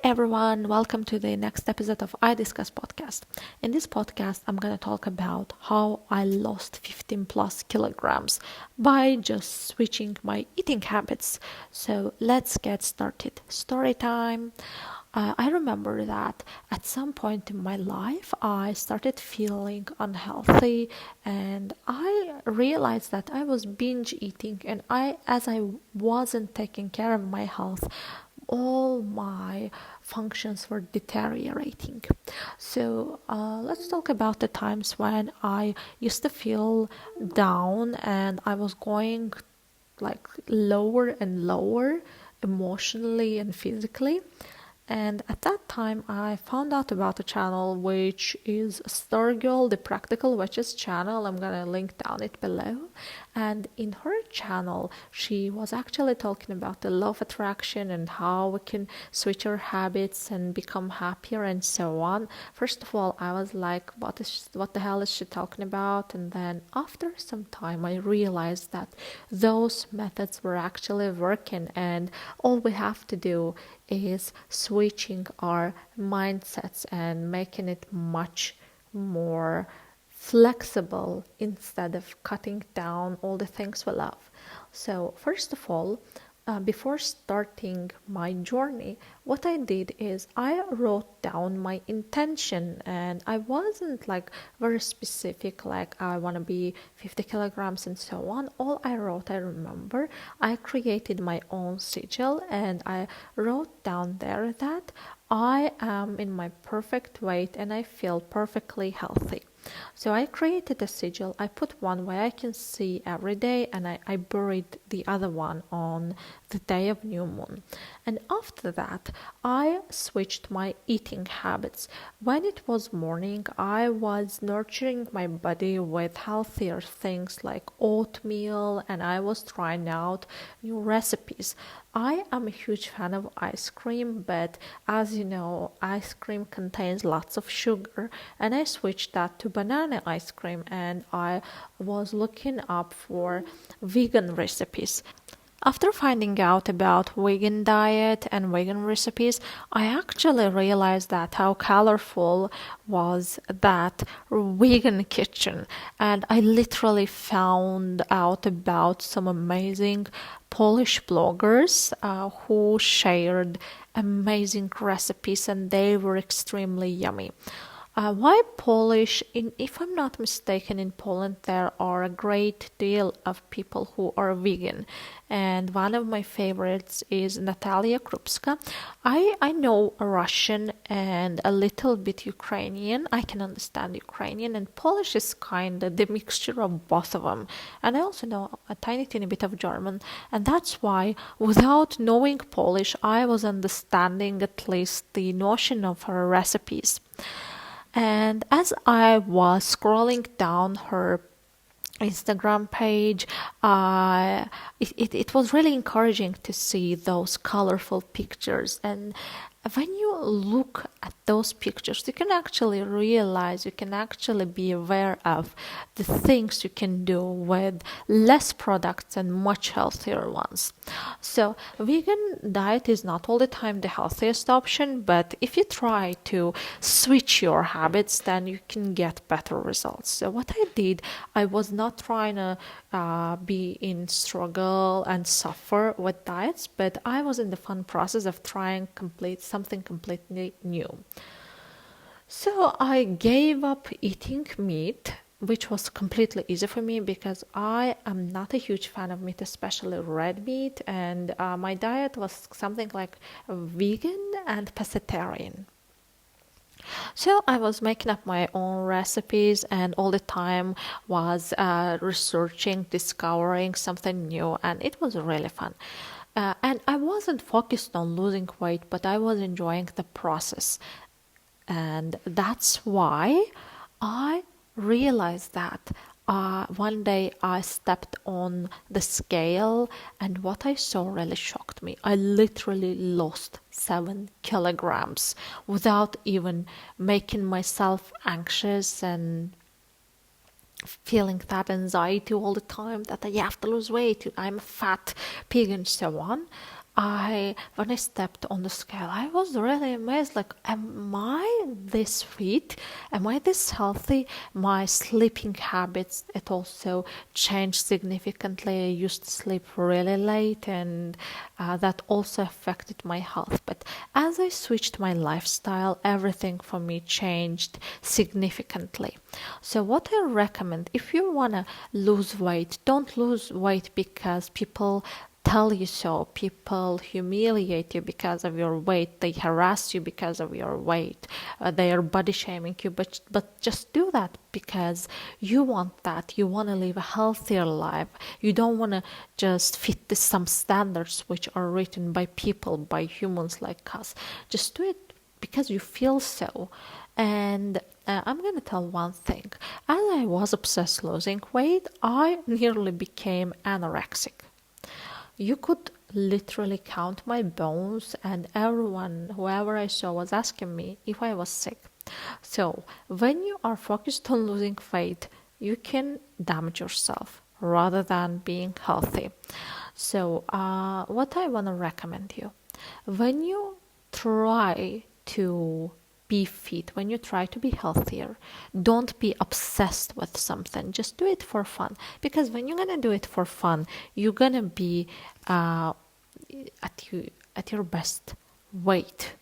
everyone, welcome to the next episode of iDiscuss podcast. In this podcast, I'm going to talk about how I lost 15 plus kilograms by just switching my eating habits. So let's get started. Story time. I remember that at some point in my life, I started feeling unhealthy and I realized that I was binge eating, and as I wasn't taking care of my health, all my functions were deteriorating. So let's talk about the times when I used to feel down and I was going like lower and lower emotionally and physically. And at that time, I found out about a channel which is Stargirl the Practical, which is channel. I'm gonna link down it below. And in her channel, she was actually talking about the law of attraction and how we can switch our habits and become happier and so on. First of all, I was like, what the hell is she talking about? And then after some time, I realized that those methods were actually working, and all we have to do is switching our mindsets and making it much more flexible instead of cutting down all the things we love. So first of all, before starting my journey, what I did is I wrote down my intention, and I wasn't like very specific, like I want to be 50 kilograms and so on. All I wrote, I remember, I created my own sigil and I wrote down there that I am in my perfect weight and I feel perfectly healthy. So I created a sigil. I put one where I can see every day, and I buried the other one on the day of new moon. And after that, I switched my eating habits. When it was morning, I was nurturing my body with healthier things like oatmeal, and I was trying out new recipes. I am a huge fan of ice cream, but as you know, ice cream contains lots of sugar, and I switched that to banana ice cream, and I was looking up for vegan recipes. After finding out about vegan diet and vegan recipes, I actually realized that how colorful was that vegan kitchen, and I literally found out about some amazing Polish bloggers who shared amazing recipes, and they were extremely yummy. Why Polish? If I'm not mistaken, in Poland there are a great deal of people who are vegan, and one of my favorites is Natalia Krupska. I know Russian and a little bit Ukrainian. I can understand Ukrainian, and Polish is kind of the mixture of both of them. And I also know a tiny bit of German, and that's why, without knowing Polish, I was understanding at least the notion of her recipes. And as I was scrolling down her Instagram page, it was really encouraging to see those colorful pictures. And when you look at those pictures, you can actually realize, you can actually be aware of the things you can do with less products and much healthier ones. So vegan diet is not all the time the healthiest option, but if you try to switch your habits, then you can get better results. So what I did, I was not trying to be in struggle and suffer with diets, but I was in the fun process of trying something completely new. So I gave up eating meat, which was completely easy for me because I am not a huge fan of meat, especially red meat, and my diet was something like vegan and pescatarian. So I was making up my own recipes and all the time was researching, discovering something new, and it was really fun. And I wasn't focused on losing weight, but I was enjoying the process. And that's why I realized that one day I stepped on the scale, and what I saw really shocked me. I literally lost 7 kilograms without even making myself anxious and feeling that anxiety all the time that I have to lose weight, I'm a fat pig and so on. when I stepped on the scale, I was really amazed. Like, am I this fit? Am I this healthy? My sleeping habits, it also changed significantly. I used to sleep really late, and that also affected my health. But as I switched my lifestyle, everything for me changed significantly. So what I recommend, if you want to lose weight, don't lose weight because people tell you so. People humiliate you because of your weight. They harass you because of your weight. They are body shaming you. But just do that because you want that. You want to live a healthier life. You don't want to just fit some standards which are written by people, by humans like us. Just do it because you feel so. And I'm going to tell one thing. As I was obsessed losing weight, I nearly became anorexic. You could literally count my bones, and whoever I saw was asking me if I was sick. So, when you are focused on losing weight, you can damage yourself rather than being healthy. So, what I want to recommend you, when you try to be fit, when you try to be healthier, don't be obsessed with something. Just do it for fun. Because when you're gonna do it for fun, you're gonna be at your best weight.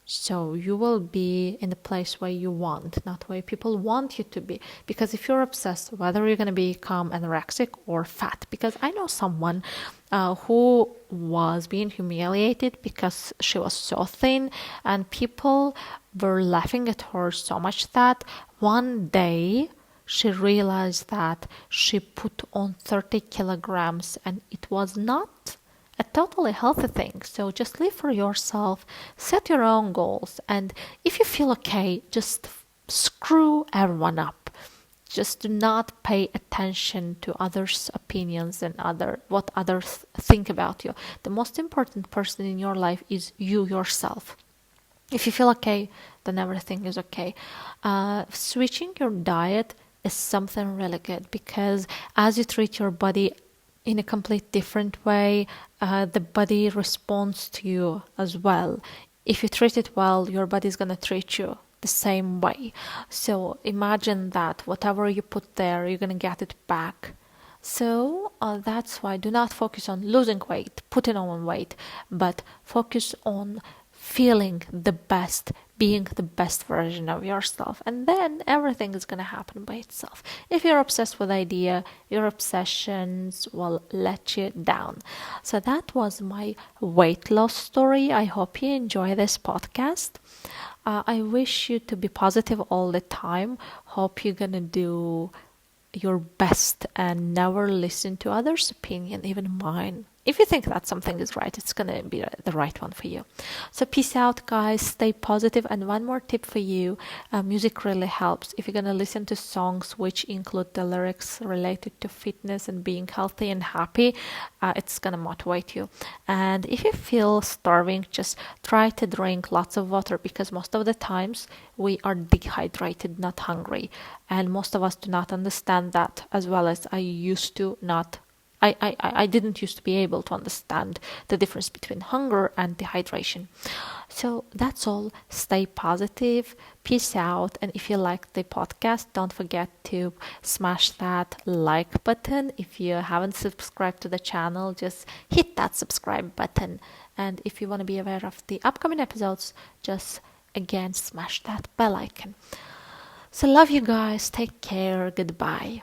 So you will be in the place where you want, not where people want you to be. Because if you're obsessed, whether you're going to become anorexic or fat, because I know someone who was being humiliated because she was so thin, and people were laughing at her so much that one day she realized that she put on 30 kilograms, and it was not a totally healthy thing. So just live for yourself, set your own goals, and if you feel okay, just screw everyone up. Just do not pay attention to others' opinions and what others think about you. The most important person in your life is you yourself. If you feel okay, then everything is okay. Switching your diet is something really good, because as you treat your body in a complete different way, the body responds to you as well. If you treat it well, your body is going to treat you the same way. So imagine that whatever you put there, you're going to get it back. So that's why do not focus on losing weight, putting on weight, but focus on feeling the best, being the best version of yourself, and then everything is going to happen by itself. If you're obsessed with idea, your obsessions will let you down. So that was my weight loss story. I hope you enjoy this podcast. I wish you to be positive all the time. Hope you're gonna do your best and never listen to others' opinion, even mine. If you think that something is right, it's going to be the right one for you. So peace out, guys. Stay positive. And one more tip for you. Music really helps. If you're going to listen to songs which include the lyrics related to fitness and being healthy and happy, it's going to motivate you. And if you feel starving, just try to drink lots of water, because most of the times we are dehydrated, not hungry. And most of us do not understand that, as well as I used to not. I didn't used to be able to understand the difference between hunger and dehydration. So that's all. Stay positive. Peace out. And if you like the podcast, don't forget to smash that like button. If you haven't subscribed to the channel, just hit that subscribe button. And if you want to be aware of the upcoming episodes, just again smash that bell icon. So love you guys. Take care. Goodbye.